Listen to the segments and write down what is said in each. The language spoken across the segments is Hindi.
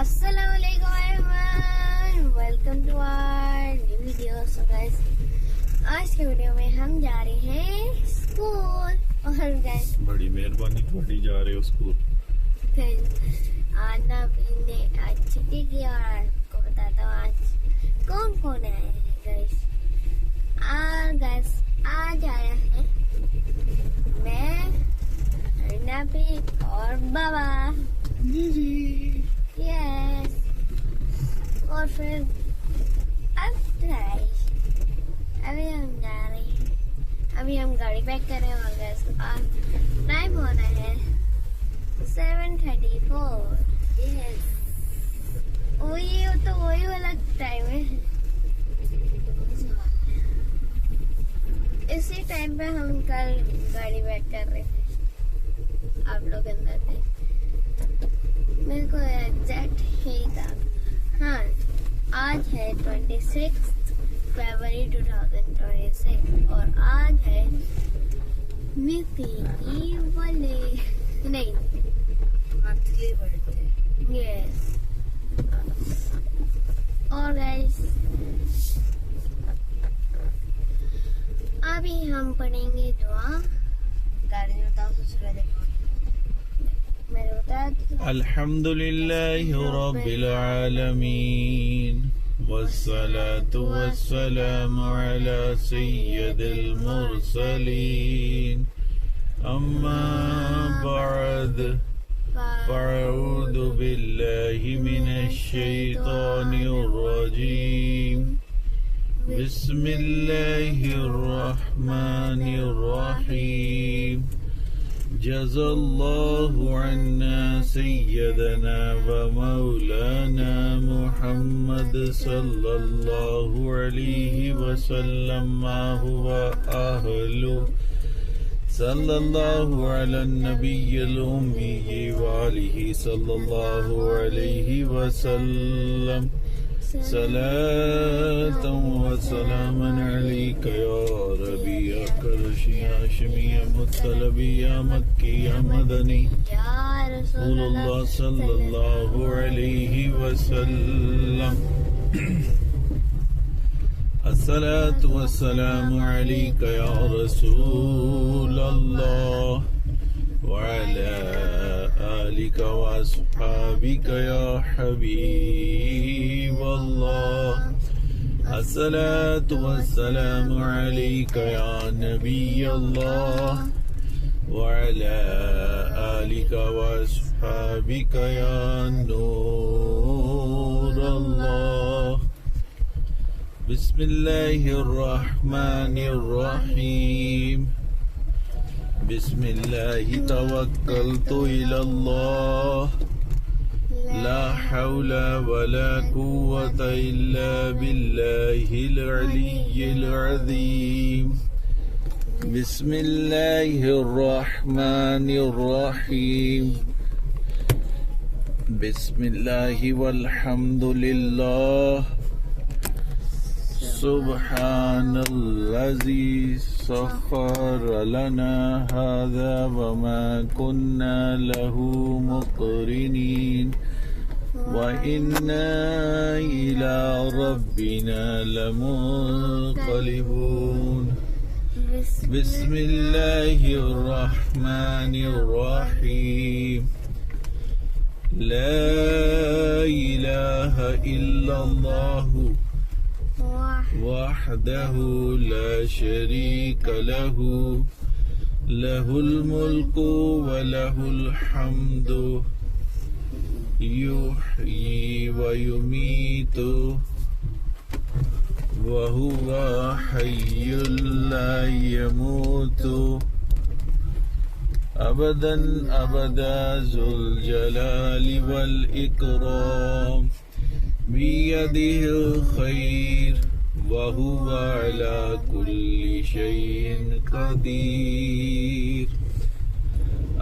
अस्सलामुअलैकुम everyone, welcome to our new video. So guys, आज के वीडियो में हम जा रहे हैं स्कूल। और गाइस, बड़ी मेहरबानी, बड़ी जा रहे हो स्कूल। आज ना ने आज छुट्टी की और आपको बताता हूँ आज कौन कौन आए हैं गाइस। आज आया है मैं, रीना भी और बाबा जी। यस। और फिर अब अभी हम जा रहे हैं, अभी हम गाड़ी पैक कर रहे हैं। और गैस टाइम हो रहा है 7:34। यस, वही वाला टाइम है। इसी टाइम पे हम कल गाड़ी पैक कर रहे थे, आप लोग अंदर थे। मेरे को एग्जैक्ट ही था। हाँ, आज है 26 फरवरी 2026 और आज है मिकी नहीं मंथली बर्थडे। यस। और गाइस, अभी हम पढ़ेंगे दुआ। गाड़ी में बताओ, सबसे पहले अल्हम्दुलिल्लाहि रब्बिल आलमीन वस्सलातु वस्सलामु अला सय्यिदिल मुरसलीन अम्मा बअद फ़अऊज़ु बिल्लाहि मिनश शैतानिर रजीम बिस्मिल्लाहिर रहमानिर रहीम जज़ल्लाहु अन्ना सय्यदना व मौलाना मुहम्मद सल्लल्लाहु अलैहि वसल्लम मा हुवा अहलु सल्लल्लाहु अला नबिय्यिल उम्मी व आलिहि सल्लल्लाहु अलैहि वसल्लम सलातन व सलामन अलैका या रबी या कुरैशी या हाशिमी या मुत्तलबी या मक्की या मदनी रसूलुल्लाह सल्लल्लाहु अलैहि वसल्लम। अस्सलातु वस्सलामु अलैका या रसूलल्लाह व अला आलिका व अस्हाबिका या हबीबल्लाह। अस्सलातु वस्सलामु अलैका या नबियल्लाह व अला आलिका व अस्हाबिका या नूरल्लाह। बिस्मिल्लाहिर रहमानिर रहीम बिस्मिल्लाहि तवक्कलतु इलल्लाह ला हौला वला कुव्वता इल्ला बिल्लाहिल अलिय्यिल अज़ीम। बिस्मिल्लाहिर रहमानिर रहीम बिस्मिल्लाहि वल्हम्दुलिल्लाह सुब्हानल्लज़ी सख़्ख़र लना हाज़ा व मा कुन्ना लहू मुक़रिनीन व इन्ना इला रब्बिना लमुन्क़लिबून। बिस्मिल्लाहिर रहमानिर रहीम ला इलाहा इल्लल्लाहु वहदहु ला शरीक लहु लहुल मुल्कु व लहुल हम्दु युह्यी व युमीतु व हुवा हय्युल ला यमूतु अबदन अबदा ज़ुल जलालि वल इकराम बियदिहिल खैर वहुवा अला कुल्ली शैइन कदीर।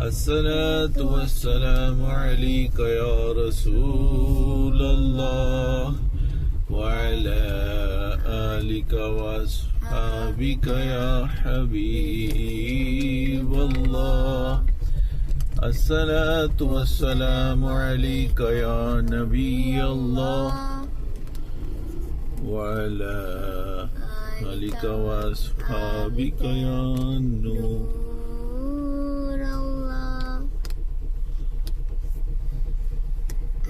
अस्सलातु वस्सलामु अलैका या रसूलल्लाह व अला आलिका व अस्हाबिका या हबीबल्लाह। अस्सलातु वस्सलामु अलैका या नबी अल्लाह व अला आलिका व अस्हाबिका या नूर अल्लाह।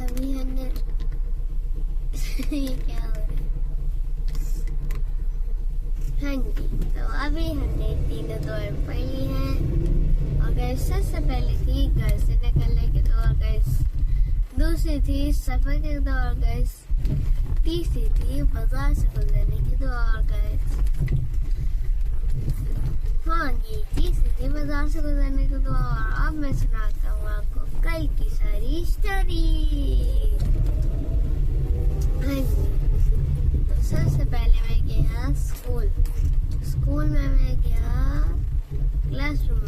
अभी हमने ये क्या हो रहा है? हाँ जी, तो अभी हमने तीनों दुआएं पढ़ ली हैं। और गाइस सबसे पहले थी घर से निकलने की दुआ गाइस, दूसरी थी सफर की दुआ गाइस, तीसरी थी बाजार से गुजरने की दुआ गाइस। हाँ जी, तीसरी थी बाजार से गुजरने की दुआ। और अब मैं सुनाता हूँ आपको कल की सारी स्टोरी। हाँ जी, तो सबसे पहले मैं गया स्कूल में मैं गया क्लासरूम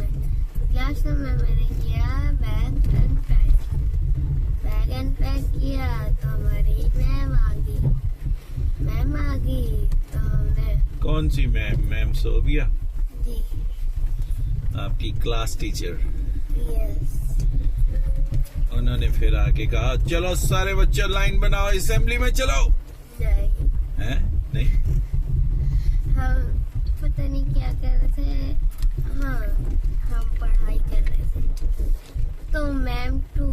में मैंने किया बैग एंड पैक किया। तो हमारी मैम आ गई तो हमने, कौन सी मैम सोबिया? जी आपकी क्लास टीचर। यस। उन्होंने फिर आके कहा चलो सारे बच्चे लाइन बनाओ, असेंबली में चलो। नहीं, हैं? नहीं, हम पता नहीं क्या कर रहे थे। हाँ, हम पढ़ाई कर रहे थे। तो मैम टू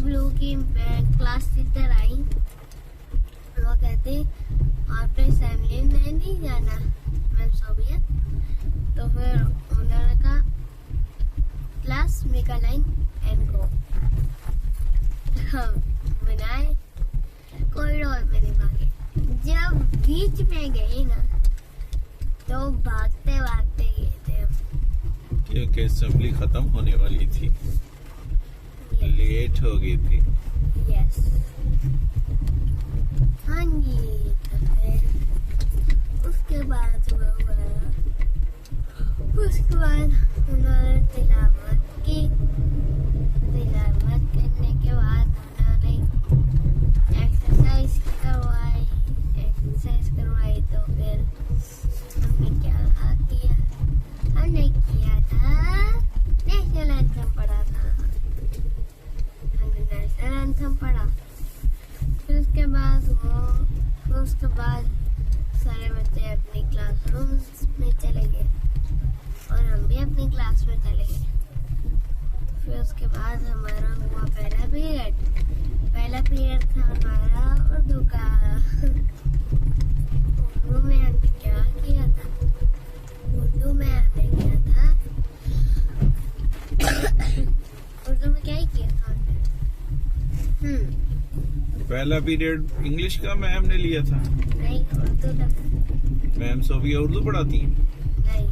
ब्लू की क्लास टीचर आई। वो कहती आपने असेंबली में नहीं जाना मैम सोबिया। तो फिर उन्होंने कहा class make a line and go. हम बनाए, कॉरिडोर में नहीं भागे। जब बीच में गए ना तो भागते गए थे हम, क्योंकि असेंबली खत्म होने वाली थी, लेट हो गई थी। यस। हाँ जी, तो फिर उसके बाद उन्होंने तिलावत करने के बाद उन्होंने एक्सरसाइज करवाई। तो फिर हमने क्या किया? हमने किया था नेशनल एंथम पढ़ा था। हमने नेशनल एंथम पढ़ा। फिर उसके बाद सारे बच्चे अपनी क्लासरूम्स में चले गए और हम भी अपनी क्लास में चले गए। फिर उसके बाद हमारा हुआ पहला पीरियड था हमारा उर्दू का। उर्दू में हमने क्या किया था? उर्दू में क्या ही किया था हमने? पहला पीरियड इंग्लिश का मैम ने लिया था। नहीं, उर्दू का। मैम सोबिया उर्दू पढ़ाती हैं। नहीं,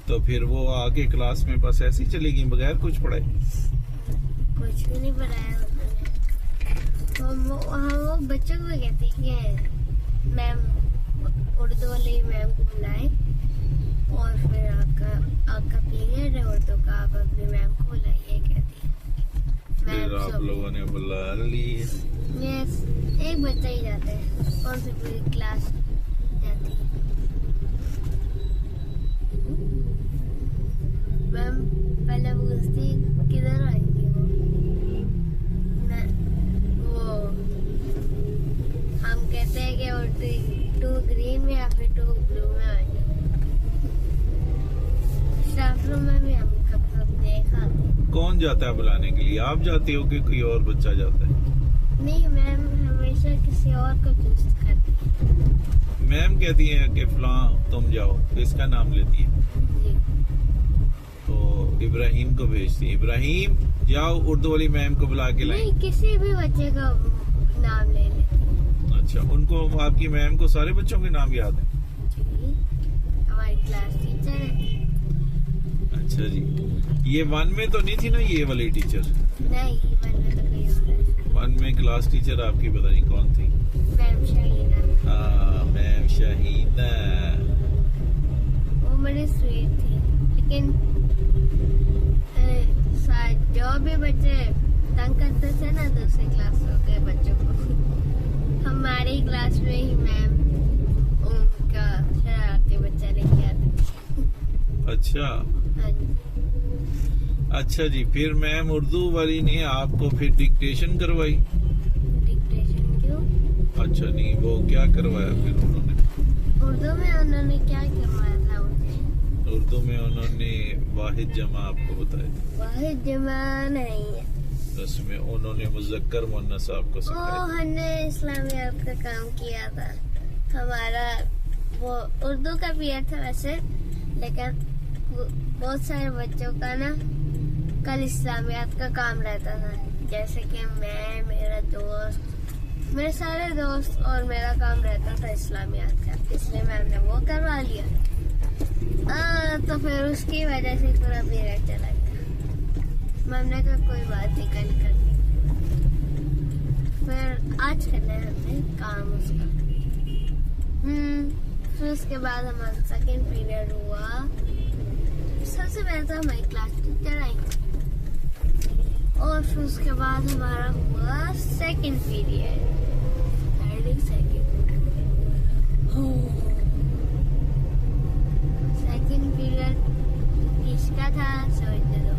तो फिर वो आके क्लास में बस ऐसे ही चली गई बगैर कुछ पढ़ाए। कुछ भी नहीं पढ़ाया उन्होंने। वो बच्चों को कहती कि मैम उर्दू वाली मैम को बुलाए और फिर आपका पीरियड है उर्दू का, आप अपनी मैम को बुलाइए कहती है। फिर आप लोगों ने बुला ली। यस, एक बच्चा ही जाता है, कौन सी पूरी क्लास जाती है। मैम पहले पूछती किधर आएंगे वो हम कहते हैं कि वो टू ग्रीन में या फिर टू ब्लू में आएंगे। स्टाफ रूम में भी हम कब देखा। कौन जाता है बुलाने के लिए? आप जाते हो कि कोई और बच्चा जाता है? नहीं, मैम हमेशा किसी और को चूज करती है। मैम कहती है कि फलां तुम जाओ, तो इसका नाम लेती है। जी। तो इब्राहिम को भेजती है, इब्राहिम जाओ उर्दू वाली मैम को बुला के लाए। नहीं, किसी भी बच्चे का नाम ले लेती है। अच्छा, उनको आपकी मैम को सारे बच्चों के नाम याद है? जी, हमारी क्लास टीचर है। अच्छा जी, ये 1 में तो नहीं थी ना ये वाली टीचर? नहीं, 1 में तो कोई और है। 1 में क्लास टीचर आपकी पता नहीं कौन थी? मैम शाहीना। हाँ, मैम शाहीना। वो बड़ी स्वीट थी, लेकिन जो भी बच्चे तंग करते थे ना दूसरी क्लासों के बच्चों को, हमारी क्लास में ही मैम उनका शरारती बच्चा लेके आती थी। अच्छा, हाँ जी। अच्छा जी, फिर मैम उर्दू वाली ने आपको फिर डिक्टेशन करवाई? डिक्टेशन क्यों? अच्छा नहीं, वो क्या करवाया फिर उन्होंने? उर्दू में उन्होंने क्या करवाया था मुझे? उर्दू में उन्होंने वाहिद जमा आपको बताया? वाहिद जमा नहीं है, उसमें उन्होंने मुज़क्कर मुन्नस आपको वो सिखाया? हमने इस्लामियात का काम किया था। हमारा वो उर्दू का पीरियड था वैसे, लेकिन बहुत सारे बच्चों का ना कल इस्लामियात का काम रहता था। जैसे कि मैं, मेरा दोस्त, मेरे सारे दोस्त और मेरा काम रहता था इस्लामियात का, इसलिए मैंने वो करवा लिया। तो फिर उसकी वजह से पूरा पीरियड चला गया। मैम ने कहा कोई बात नहीं, कल कर दी। फिर आज करना है हमने काम उसका। फिर उसके बाद हमारा सेकेंड पीरियड हुआ। सबसे पहले तो हमारी क्लास टीचर आई और फिर उसके बाद हमारा हुआ सेकेंड पीरियड। सेकेंड पीरियड किसका था सोचने दो।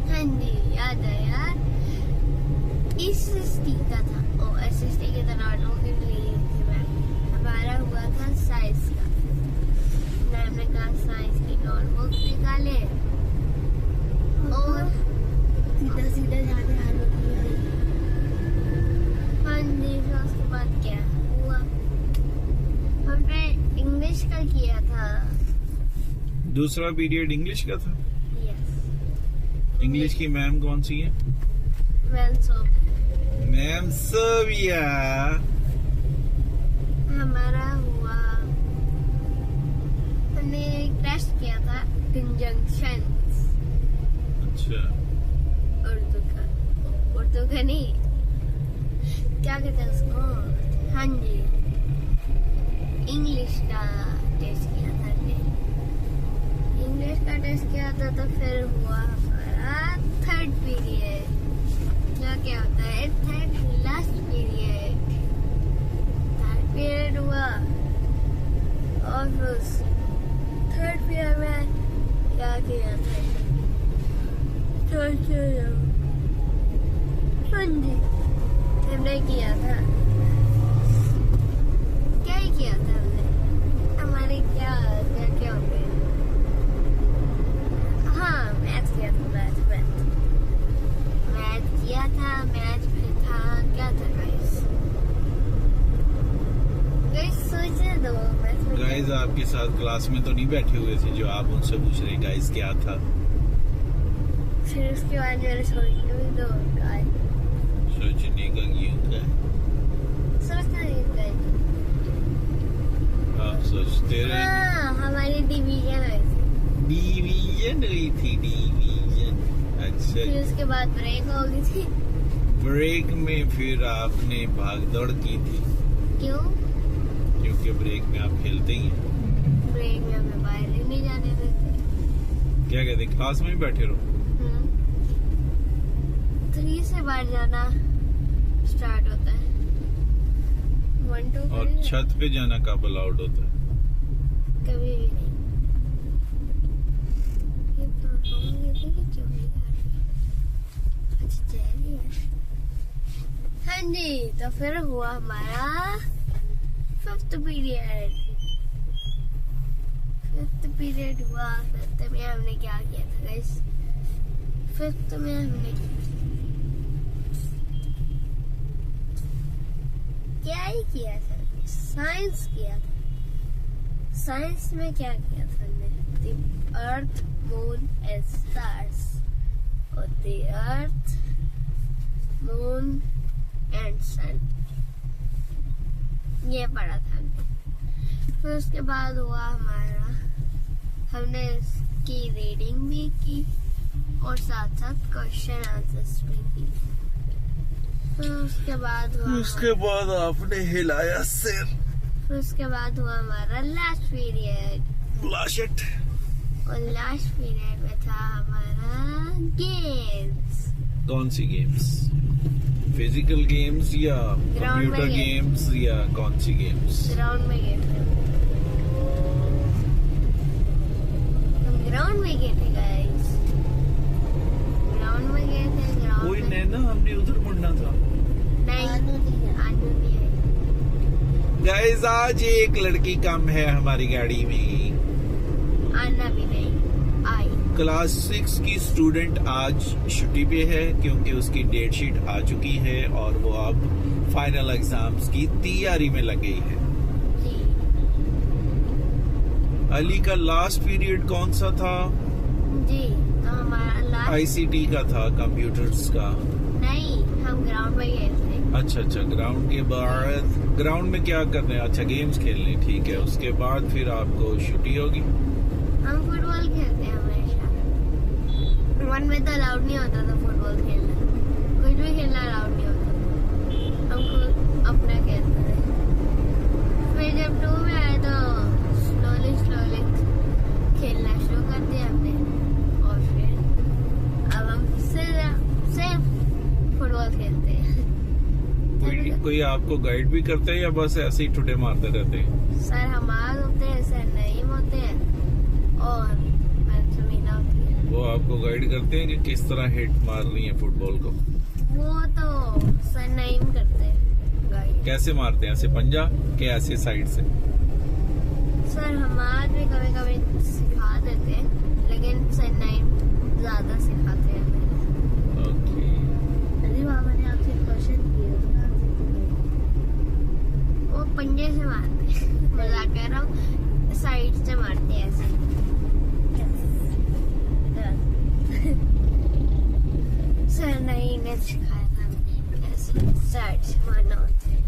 हाँ जी, याद आया, SST का था। ओ SST के तो नोटबुक ही ली थी मैम। हमारा हुआ था साइंस का। मैम ने कहा साइंस की नोटबुक निकाले और सीधा सीधा जाने आने की। हाँ जी, फिर उसके बाद क्या हुआ, हमने इंग्लिश का किया था। दूसरा पीरियड इंग्लिश का था? यस। इंग्लिश की मैम कौन सी है? मैम सोविया। हमारा हुआ, हमने एक टेस्ट किया था कंजंक्शंस। अच्छा, उर्दू का नहीं, क्या कहते हैं उसको? हाँ जी, इंग्लिश का टेस्ट किया था हमने। इंग्लिश का टेस्ट किया था तो फिर हुआ हमारा थर्ड पीरियड। क्या होता है third last period? Third period हुआ और थर्ड पीरियड में क्या किया था? हमने किया था, क्या ही किया था हमने? हमारे क्या क्या क्या हो गया? हाँ, मैथ किया था। मैथ किया था। मैथ में था क्या था गाइस? सोचने दो। गाइस आपके साथ क्लास में तो नहीं बैठे हुए थे जो आप उनसे पूछ रहे गाइस क्या था? फिर उसके बाद मेरे सोचने भी दो गाइस। सोचने का क्यों था? सोचना नहीं गाइस। आप सोचते रहे। हाँ, हमारी डिवीजन हुई थी। डिवीजन हुई थी, डिवीजन। अच्छा, फिर उसके बाद ब्रेक हो गई थी। ब्रेक में फिर आपने भाग दौड़ की थी? क्यों? क्योंकि ब्रेक में आप खेलते ही हैं। ब्रेक में हमें बाहर ही नहीं जाने देते। क्या कहते, क्लास में ही बैठे रहो? 3 से बाहर जाना स्टार्ट होता है। 1 2 और छत पे जाना कब अलाउड होता है? कभी भी नहीं। ये परफॉर्म ये देखिए क्यों नहीं आ रही? अच्छा चलिए। हाँ जी, तो फिर हुआ हमारा फिफ्थ पीरियड। फिफ्थ पीरियड हुआ। फिफ्थ में हमने क्या किया था गाइस? फिफ्थ में हमने क्या ही किया था? साइंस किया था। साइंस में क्या किया था हमने? The Earth, Moon and Stars। और the Earth, Moon and Sun, ये पढ़ा था हमने। फिर उसके बाद हुआ हमारा, हमने इसकी रीडिंग भी की और साथ साथ क्वेश्चन आंसर्स भी की। फिर उसके बाद आपने हिलाया सिर। फिर उसके बाद हुआ हमारा लास्ट पीरियड। लाशट। और लास्ट पीरियड में था हमारा गेम्स। कौन सी गेम्स? फिजिकल गेम्स या कंप्यूटर गेम्स या कौन सी गेम्स? ग्राउंड में गए थे हम। ग्राउंड में गए थे गाइस। ग्राउंड में गए थे। ग्राउंड कोई में नैना, हमने उधर मुड़ना था। नहीं, आलू नहीं है। गाइस आज एक लड़की कम है हमारी गाड़ी में। आना भी नहीं आई। क्लास 6 की स्टूडेंट आज छुट्टी पे है क्योंकि उसकी डेट शीट आ चुकी है और वो अब फाइनल एग्जाम्स की तैयारी में लग गई है। जी अली का लास्ट पीरियड कौन सा था? जी, तो हमारा लास्ट आईसीटी का था, कंप्यूटर्स का। नहीं, हम ग्राउंड में गए थे। अच्छा, ग्राउंड के बाद ग्राउंड में क्या करने? अच्छा, गेम्स खेलने, ठीक है। उसके बाद फिर आपको छुट्टी होगी। हम फुटबॉल खेलते हैं हमेशा। वन में तो अलाउड नहीं होता था फुटबॉल खेलना, कुछ भी खेलना अलाउड नहीं होता था। हम खुद अपना खेलते थे। फिर जब 2 में आए तो स्लोली खेलना शुरू कर दिया हमने, और फिर अब हम सिर्फ फुटबॉल खेलते हैं। कोई आपको गाइड भी करते हैं या बस ऐसे ही ठुटे मारते रहते हैं? सर हमारे होते हैं, सर नईम होते हैं और मैम समीना होती है। वो आपको गाइड करते हैं कि किस तरह हिट मारनी है फुटबॉल को? वो तो सर नईम करते हैं गाइड। कैसे मारते हैं? ऐसे पंजा के ऐसे साइड से? सर हमारे भी कभी कभी सिखा देते हैं, लेकिन सर नईम ज्यादा सिखाते हैं हमें। ओके। अरे बाबा ने आपसे क्वेश्चन किया, वो पंजे से मारते हैं। मजाक कर रहा हूँ, साइड से मारते हैं ऐसे। सर नहीं ने सिखाया था हमें ऐसे साइड से मारना होता है।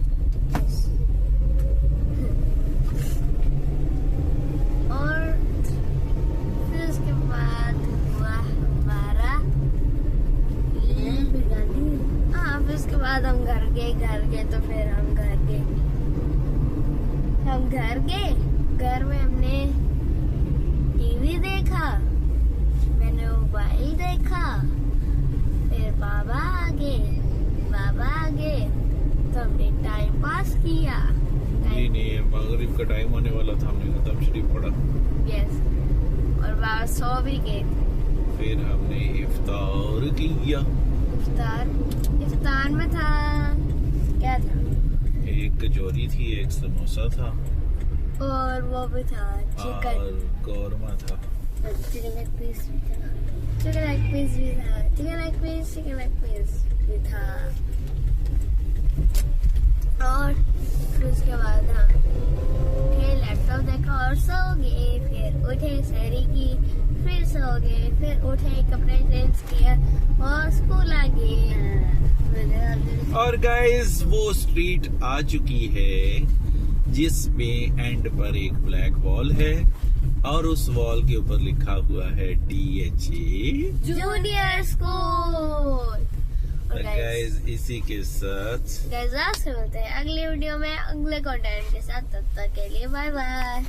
और फिर उसके बाद हुआ हमारा हाँ, फिर उसके बाद हम घर गए तो फिर हम घर गए। घर में हमने टीवी देखा, मैंने मोबाइल देखा, फिर बाबा आ गए तो हमने टाइम पास किया। नहीं, मगरिब का टाइम होने वाला था, हमने खत्म शरीफ पढ़ा। यस, और बाबा सो भी गए। फिर हमने इफ्तार किया। इफ्तार में था क्या था? एक कचौरी थी, एक समोसा था और वो भी था चिकन और कौरमा था। चिकन लेग पीस भी था। चिकन लेग पीस भी था। और फिर उसके बाद हम उठे, लैपटॉप देखा और सो गए। फिर उठे, सहरी की, फिर सो गए, फिर उठे, कपड़े चेंज किए और स्कूल आ गए। और गाइस वो स्ट्रीट आ चुकी है जिसमें एंड पर एक ब्लैक वॉल है और उस वॉल के ऊपर लिखा हुआ है DHA जूनियर स्कूल। गाइस इसी के साथ मिलते हैं अगली वीडियो में अगले कंटेंट के साथ। तब तक के लिए बाय बाय।